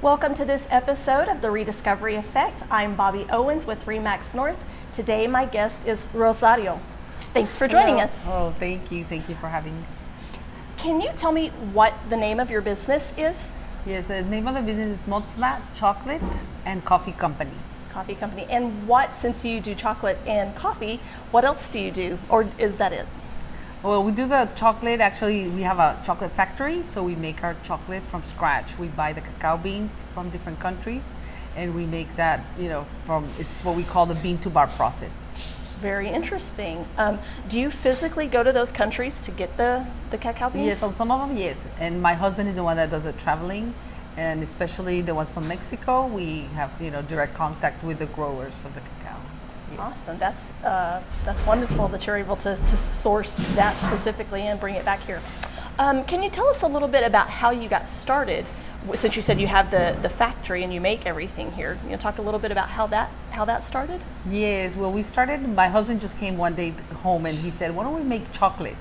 Welcome to this episode of The Rediscovery Effect. I'm Bobby Owens with Remax North. Today my guest is Rosario. Thanks for joining us. Oh, thank you. Thank you for having me. Can you tell me what the name of your business is? Yes, the name of the business is Mozna Chocolate and Coffee Company. Coffee company. And what, since you do chocolate and coffee, what else do you do? Or is that it? Well, we do the chocolate. Actually, we have a chocolate factory, so we make our chocolate from scratch. We buy the cacao beans from different countries, and we make that, it's what we call the bean to bar process. Very interesting. Do you physically go to those countries to get the cacao beans? Yes, on some of them, yes. And my husband is the one that does the traveling, and especially the ones from Mexico, we have, direct contact with the growers of the cacao. Yes. Awesome. That's wonderful that you're able to source that specifically and bring it back here. Can you tell us a little bit about how you got started? Since you said you have the factory and you make everything here, talk a little bit about how that started? Yes. Well, we started. My husband just came one day home and he said, "Why don't we make chocolate?"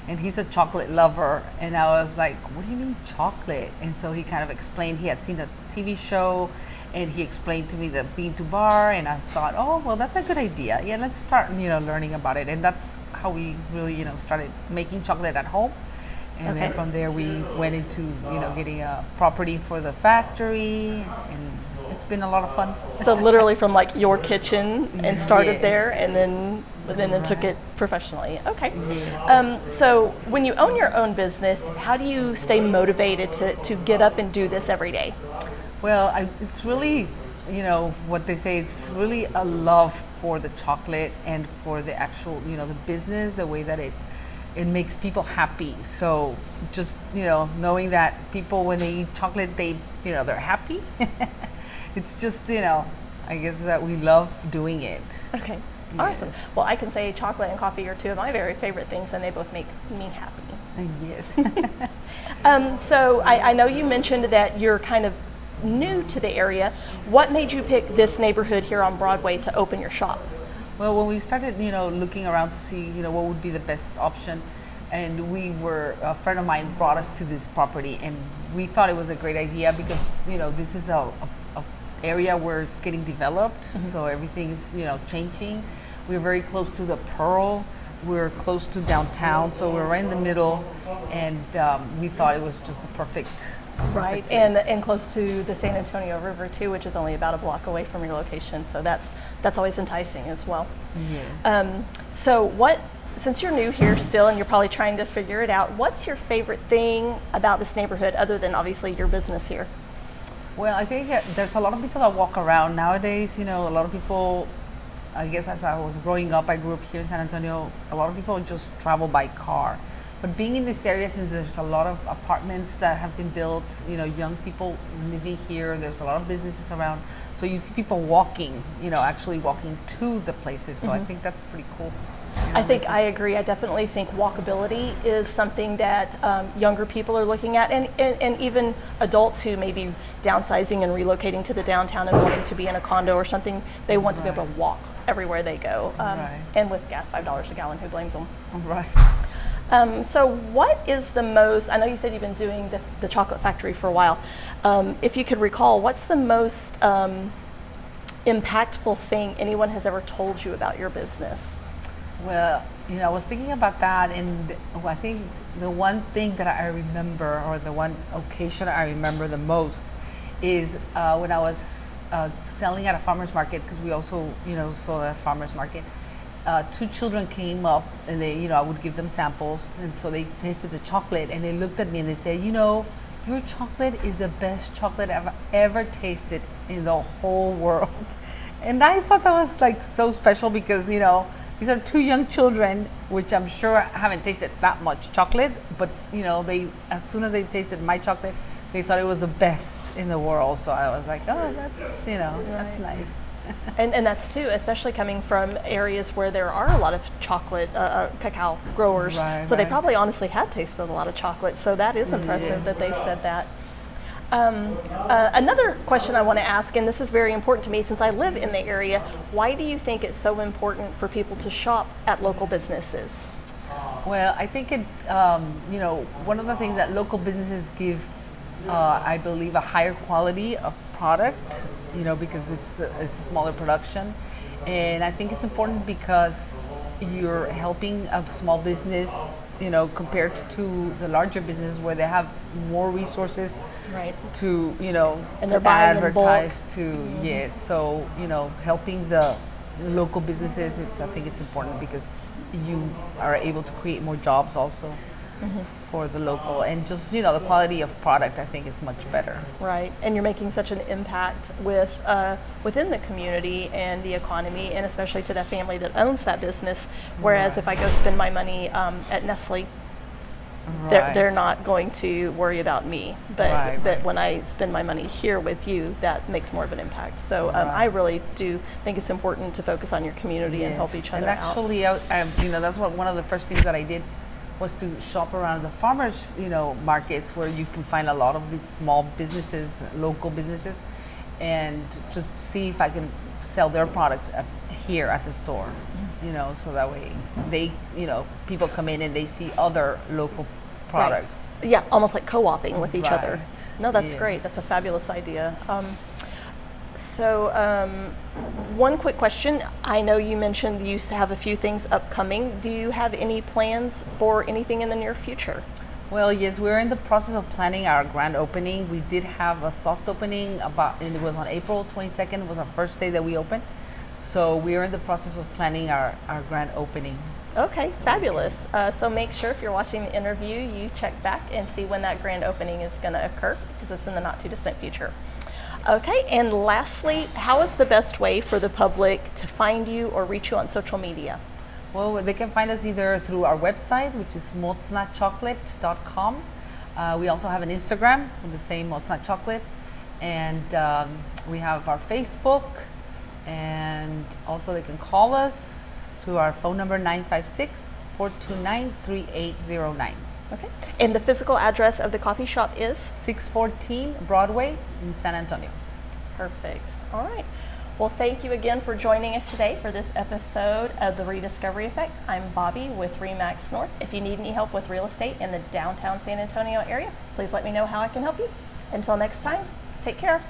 And he's a chocolate lover, and I was like, "What do you mean chocolate?" And so he kind of explained. He had seen a TV show. And he explained to me the bean to bar, and I thought, oh, well, that's a good idea. Yeah, let's start, learning about it. And that's how we really, started making chocolate at home. And then from there, we went into, getting a property for the factory, and it's been a lot of fun. So literally from like your kitchen and started Yes. there, and then took it professionally. Okay. Yes. So when you own your own business, how do you stay motivated to get up and do this every day? Well, it's really, what they say, it's really a love for the chocolate and for the actual, the business, the way that it makes people happy. So just, knowing that people, when they eat chocolate, they're happy. It's just, I guess that we love doing it. Okay. Yes. Awesome. Well, I can say chocolate and coffee are two of my very favorite things, and they both make me happy. Yes. So I know you mentioned that you're kind of new to the area. What made you pick this neighborhood here on Broadway to open your shop? Well, when we started, looking around to see, what would be the best option, and a friend of mine brought us to this property, and we thought it was a great idea because, this is a area where it's getting developed, so everything is, changing. We're very close to the Pearl. We're close to downtown, so we're right in the middle, and we thought it was just the perfect. Right, and close to the San Antonio River too, which is only about a block away from your location. So that's always enticing as well. Yes. Since you're new here still, and you're probably trying to figure it out, what's your favorite thing about this neighborhood, other than obviously your business here? Well, I think there's a lot of people that walk around nowadays. A lot of people. I guess as I was growing up, I grew up here in San Antonio. A lot of people just travel by car. But being in this area, since there's a lot of apartments that have been built, young people living here, there's a lot of businesses around. So you see people walking, actually walking to the places. So I think that's pretty cool. I agree. I definitely think walkability is something that younger people are looking at, and even adults who may be downsizing and relocating to the downtown and wanting to be in a condo or something, they want to be able to walk everywhere they go. And with gas $5 a gallon, who blames them? Right. So what is the most, I know you said you've been doing the chocolate factory for a while. If you could recall, what's the most impactful thing anyone has ever told you about your business? Well, I was thinking about that, and I think the one thing that I remember, or the one occasion I remember the most, is when I was selling at a farmer's market, because we also, sold at a farmer's market. Two children came up, and they, I would give them samples, and so they tasted the chocolate, and they looked at me and they said, your chocolate is the best chocolate I've ever tasted in the whole world. And I thought that was like so special because, these are two young children, which I'm sure haven't tasted that much chocolate, but they, as soon as they tasted my chocolate, they thought it was the best in the world. So I was like, oh, that's, that's nice. And that's too, especially coming from areas where there are a lot of chocolate, cacao growers. So they probably honestly had tasted a lot of chocolate. So that is impressive that they said that. Another question I want to ask, and this is very important to me since I live in the area, why do you think it's so important for people to shop at local businesses? Well, I think one of the things that local businesses give I believe a higher quality of product, because it's a smaller production, and I think it's important because you're helping a small business, compared to the larger business where they have more resources Right. to And to they're buying in bulk. advertise to. Yes, so helping the local businesses, I think it's important because you are able to create more jobs also for the local, and just the quality of product, I think it's much better. Right, and you're making such an impact within the community and the economy, and especially to that family that owns that business. Whereas Right. if I go spend my money at Nestle, they're not going to worry about me. But Right, but right. when I spend my money here with you, that makes more of an impact. So Right. I really do think it's important to focus on your community and help each other and out. actually, that's one of the first things that I did was to shop around the farmers, markets where you can find a lot of these small businesses, local businesses, and to see if I can sell their products here at the store, so that way they, people come in and they see other local products. Right. Yeah, almost like co-oping with each other. Right. No, that's Yes. great. That's a fabulous idea. So, one quick question. I know you mentioned you have a few things upcoming. Do you have any plans for anything in the near future? Well, yes, we're in the process of planning our grand opening. We did have a soft opening and it was on April 22nd. It was our first day that we opened. So we are in the process of planning our grand opening. Okay, fabulous. So make sure if you're watching the interview, you check back and see when that grand opening is going to occur, because it's in the not too distant future. Okay, and lastly, how is the best way for the public to find you or reach you on social media? Well, they can find us either through our website, which is moznachocolate.com. We also have an Instagram with the same Mozna Chocolate, and we have our Facebook, and also they can call us to our phone number 956-429-3809. Okay, and the physical address of the coffee shop is? 614 Broadway in San Antonio. Perfect. All right. Well, thank you again for joining us today for this episode of The Rediscovery Effect. I'm Bobby with Remax North. If you need any help with real estate in the downtown San Antonio area, please let me know how I can help you. Until next time, take care.